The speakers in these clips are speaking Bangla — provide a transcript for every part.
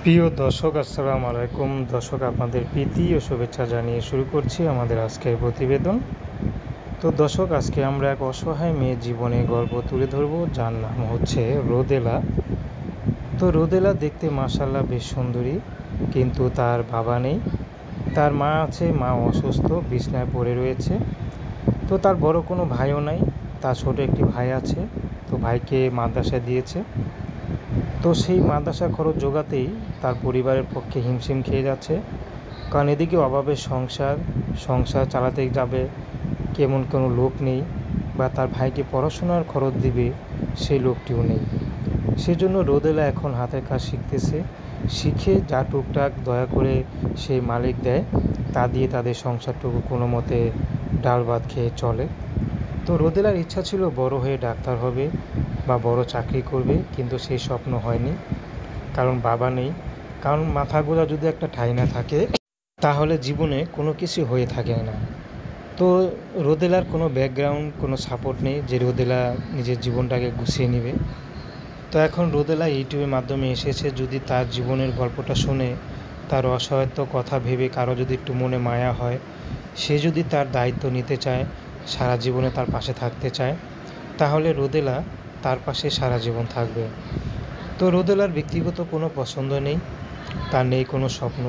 প্রিয় দর্শক, আসসালামু আলাইকুম। দর্শক, আপনাদের প্রীতি ও শুভেচ্ছা জানিয়ে শুরু করছি আমাদের আজকের প্রতিবেদন। তো দর্শক, আজকে আমরা এক অসহায় মেয়ের জীবনে গল্প তুলে ধরব, যার নাম হচ্ছে রোদেলা। তো রোদেলা দেখতে মাশাআল্লাহ বেশ সুন্দরী, কিন্তু তার বাবা নেই। তার মা আছে, মা অসুস্থ, বিছনায় পড়ে রয়েছে। তো তার বড় কোনো ভাইও নাই, তার ছোট একটি ভাই আছে। তো ভাইকে মাদ্রাসায় দিয়েছে। তো সেই মাদ্রাসা খরচ জোগাতেই তার পরিবারের পক্ষে হিমশিম খেয়ে যাচ্ছে, কারণ এদিকে অভাবের সংসার চালাতে যাবে, কেমন কোনো লোক নেই, বা তার ভাইকে পড়াশোনার খরচ দিবে সেই লোকটিও নেই। সেজন্য রোদেলা এখন হাতের কাজ শিখতেছে। শিখে যা টুকটাক দয়া করে সেই মালিক দেয়, তা দিয়ে তাদের সংসারটুকু কোনো মতে ডাল ভাত খেয়ে চলে। তো রোদেলার ইচ্ছা ছিল বড় হয়ে ডাক্তার হবে বা বড় চাকরি করবে, কিন্তু সেই স্বপ্ন হয়নি, কারণ বাবা নেই। কারণ মাথা গোঁজা যদি একটা ঠাঁই না থাকে, তাহলে জীবনে কোনো কিছু হয়ে থাকে না। তো রোদেলার কোনো ব্যাকগ্রাউন্ড, কোনো সাপোর্ট নেই যে রোদেলা নিজের জীবনটাকে গুছিয়ে নেবে। তো এখন রোদেলা ইউটিউবের মাধ্যমে এসেছে, যদি তার জীবনের গল্পটা শুনে, তার অসহায়ত্ব কথা ভেবে কারো যদি একটু মনে মায়া হয়, সে যদি তার দায়িত্ব নিতে চায়, সারা জীবনে তার পাশে থাকতে চায়, তাহলে রোদেলা তার পাশে সারা জীবন থাকবে। তো রোদেলার ব্যক্তিগত কোনো পছন্দ নেই, তার নেই কোনো স্বপ্ন।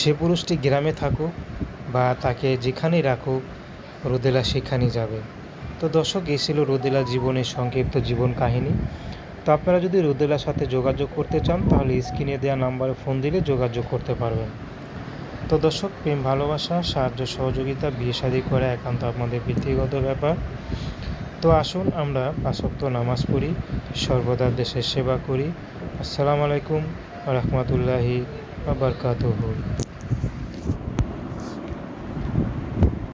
সে পুরুষটি গ্রামে থাকুক বা তাকে যেখানেই রাখুক, রোদেলা সেখানেই যাবে। তো দর্শক, এই ছিল রোদেলা জীবনের সংক্ষিপ্ত জীবন কাহিনী। তো আপনারা যদি রোদেলার সাথে যোগাযোগ করতে চান, তাহলে স্ক্রিনে দেওয়া নাম্বারে ফোন দিলে যোগাযোগ করতে পারবেন। তো দর্শক, প্রেম, ভালোবাসা, সাহায্য, সহযোগিতা, বিয়ে শাদী করা একান্ত আপনাদের ব্যক্তিগত ব্যাপার। তো আসুন আমরা ৫ ওয়াক্ত নামাজ পড়ি, সর্বদা দেশের সেবা করি। আসসালামু আলাইকুম ওয়া রাহমাতুল্লাহি ওয়া বারাকাতুহু।